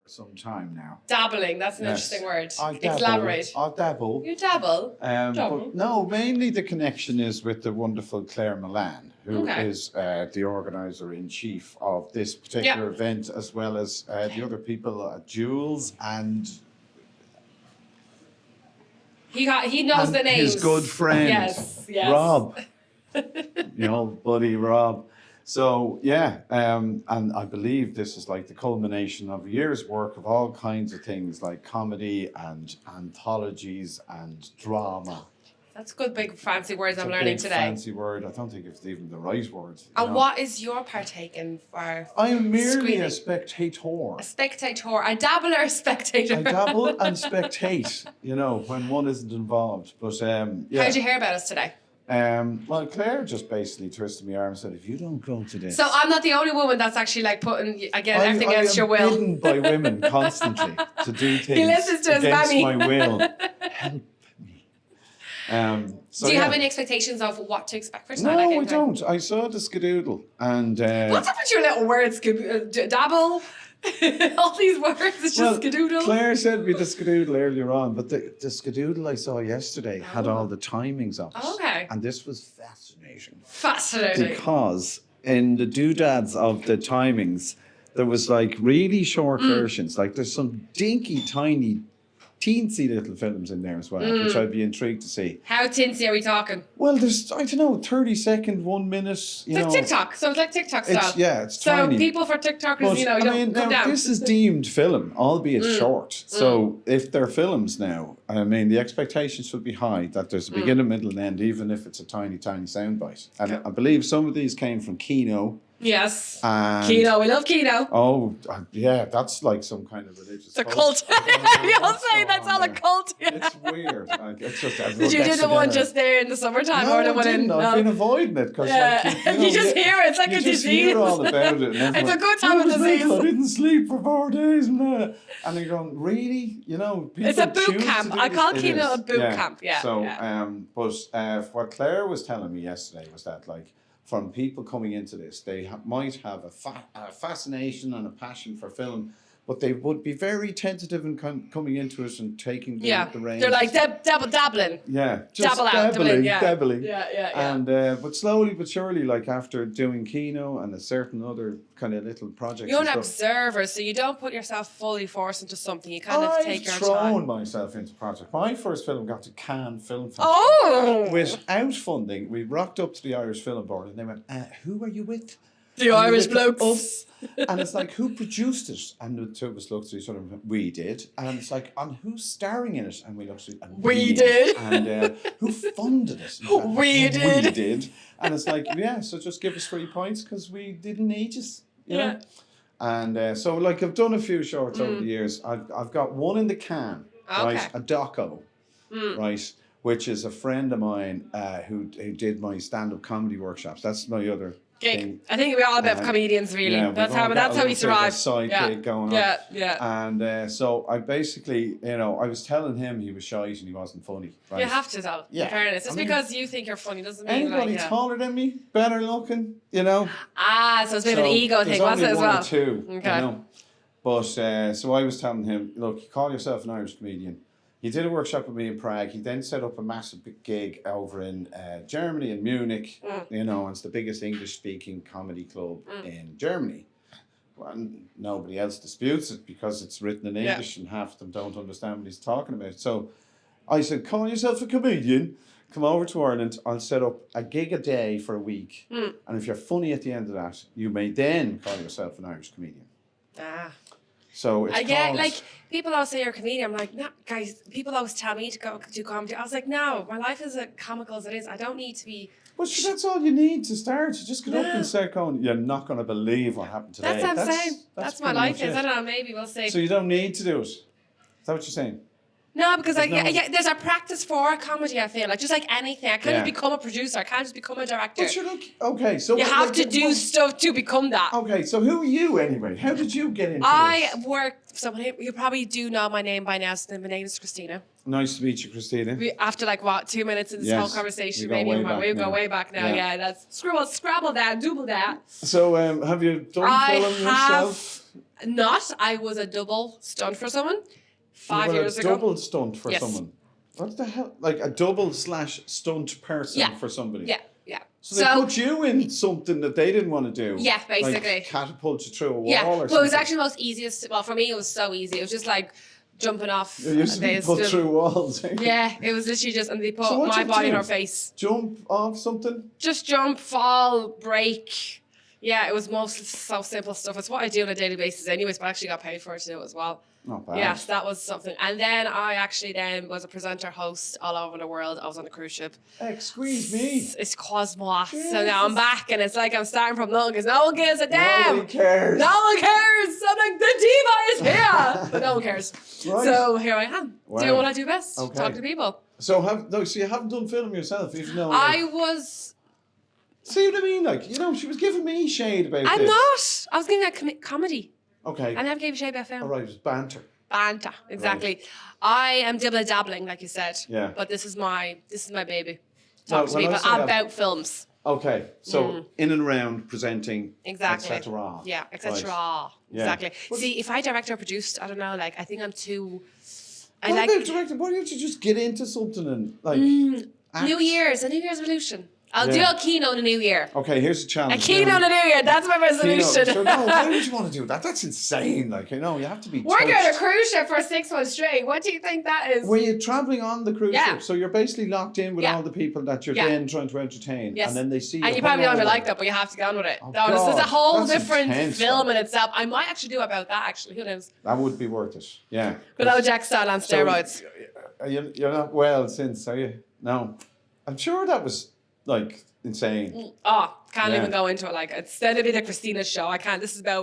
some time now. Dabbling, that's an interesting word. I Elaborate. dabble. You dabble? But no, mainly the connection is with the wonderful Claire Milan, who is the organizer-in-chief of this particular event, as well as the other people, Jules and... He knows the names. His good friend, yes. Rob. Your old buddy, Rob. So, and I believe this is like the culmination of a year's work of all kinds of things like comedy and anthologies and drama. That's good big fancy words It's I'm a learning big today. Fancy word. I don't think it's even the right word. And what is your partaking for? I am merely screening? a spectator. A spectator. A dabbler, a spectator. I dabble and spectate, when one isn't involved. But How did you hear about us today? Well, Claire just basically twisted my arm and said, if you don't go to this... So I'm not the only woman that's actually like putting, again, everything against your will. I am bidden by women constantly to do things He listens to his against mammy. my will. Help me. Do you have any expectations of what to expect for tonight? No, I don't. I saw the skadoodle and... What's up with your little words? Dabble? All these words, it's just skadoodle. Claire said me the skadoodle earlier on, but the skadoodle I saw yesterday had all the timings of it. Okay. And this was fascinating. Fascinating. Because in the doodads of the timings, there was like really short versions. Like there's some dinky, tiny, teensy little films in there as well, which I'd be intrigued to see. How teensy are we talking? Well, there's, 30-second, 1 minute, It's like TikTok, so it's like TikTok style. It's tiny. So people for TikTokers, But, you don't come down. This is deemed film, albeit short. So if they're films now, the expectations should be high that there's a beginning, middle and end, even if it's a tiny, tiny soundbite. And I believe some of these came from Kino. Yes. And Kino, we love Kino. Oh, yeah, that's like some kind of religious It's a cult. We all say that's all a cult. Yeah. It's weird. It's just Did you do the one just there in the summertime? No, or the I one didn't. I've been avoiding it because you just hear it. It's like a disease. You hear all about it. And It's a good time of disease. I didn't sleep for 4 days and you're going, really? People it's a boot choose camp. to do I this? call It Kino is. a boot camp. Yeah. So, but what Claire was telling me yesterday was that from people coming into this, they might have a fascination and a passion for film, but they would be very tentative in coming into it and taking the reins. They're like dabbling. Yeah, just dabbling. Yeah. And but slowly but surely, like after doing Kino and a certain other kind of little projects. You're an observer, so you don't put yourself fully forced into something. You kind of take your time. I've thrown myself into projects. My first film got to Cannes Film Festival. Oh! Without funding, we rocked up to the Irish Film Board and they went, who are you with? The Irish blokes. Us. And it's like, who produced it? And the two of us looked at each other and went, we did. And it's like, and who's starring in it? And we looked at it and we did. And who funded it? We did. We did. And it's like, so just give us 3 points because we didn't need it. You know? And so I've done a few shorts over the years. I've got one in the can, right? A doco, right? Which is a friend of mine who did my stand-up comedy workshops. That's my other thing. I think we're all a bit of comedians, really. Yeah, that's how we survive. Side gig going on. Yeah. And so I basically, I was telling him he was shite and he wasn't funny. Right? You have to, though. Yeah. In fairness, just because you think you're funny doesn't mean anybody taller than me, better looking, Ah, so it's a bit of an ego thing, was it as well? There's only one or two, Okay. But so I was telling him, look, you call yourself an Irish comedian. He did a workshop with me in Prague. He then set up a massive gig over in Germany, in Munich. And it's the biggest English-speaking comedy club in Germany. Well, nobody else disputes it because it's written in English and half of them don't understand what he's talking about. So I said, call yourself a comedian. Come over to Ireland. I'll set up a gig a day for a week. And if you're funny at the end of that, you may then call yourself an Irish comedian. Ah. So it's people always say you're a comedian. I'm like, no, guys, people always tell me to go do comedy. I was like, no, my life is as comical as it is. I don't need to be... Well, that's all you need to start. You just get up and start going, you're not going to believe what happened today. That's what I'm saying. That's my life is. I don't know, maybe we'll see. So you don't need to do it. Is that what you're saying? No, because there's a practice for comedy, I feel. Just like anything. I can't just become a producer. I can't just become a director. But okay, so... You have to do stuff to become that. Okay, so who are you anyway? How did you get into I worked... You probably do know my name by now. So my name is Christina. Nice to meet you, Christina. After 2 minutes in this whole conversation, we go way back now. Yeah, that's Scrabble that, double that. So have you done film yourself? I was a double stunt for someone 5 You were years a ago. double stunt for Yes. someone. What the hell? Like a double / stunt person Yeah. for somebody. Yeah, yeah. So they put you in something that they didn't want to do. Yeah, basically. Like catapult you through a wall Yeah, or well, something. it was actually the most easiest. Well, for me, it was so easy. It was just like jumping off. You used to be put through walls. Eh? Yeah, it was literally just, and they put So what my you body in do? her face. Jump off something? Just jump, fall, break. Yeah, it was mostly so simple stuff. It's what I do on a daily basis anyways, but I actually got paid for it to do it as well. Not bad. Yes, that was something. And then I actually then was a presenter host all over the world. I was on a cruise ship. Excuse me. It's Cosmos. So now I'm back and it's like I'm starting from nothing because no one gives a damn. Nobody cares. No one cares. I'm like, the diva is here. But no one cares. Right. So here I am. Wow. Doing what I do best. Okay. Talk to people. So you haven't done film yourself, even though I was... see what I mean? Like, you know, she was giving me shade about I'm this. not. I was giving that comedy. Okay. I never gave a shade about film. All right, it was banter. Banter, exactly. I am dabbling, like you said. Yeah. But this is my baby. Well, Talk to when I people say that- about films. Okay, so in and around presenting, Exactly. etc. Yeah, etc. Right. Yeah. Exactly. But- See, if I directed or produced, I don't know, like I think I'm too. I What like about directing? Why don't you just get into something and like act? New Year's, a New Year's resolution. I'll do Yeah. a keynote in the New Year. Okay, here's a A challenge. keynote in the New Year. That's my resolution. So no, why would you want to do that? That's insane. Like, you know, you have to be. We're going on a touched. cruise ship for 6 months straight. What do you think that is? Were you traveling on the cruise Yeah. ship? So you're basically locked in with Yeah. all the people that you're Yeah. then trying to entertain, Yes. and then they see. And you probably don't hungover. like that, but you have to get on with it. Oh, No, this is a God, whole that's different intense, film though. in itself. I might actually do about that, actually. Who knows? That would be worth it. Yeah. But no, Jack style on So, steroids. You're not well since, are you? No. I'm sure that was like insane. Oh, can't Yeah. even go into it. Like, instead of being a Christina show, I can't. This is about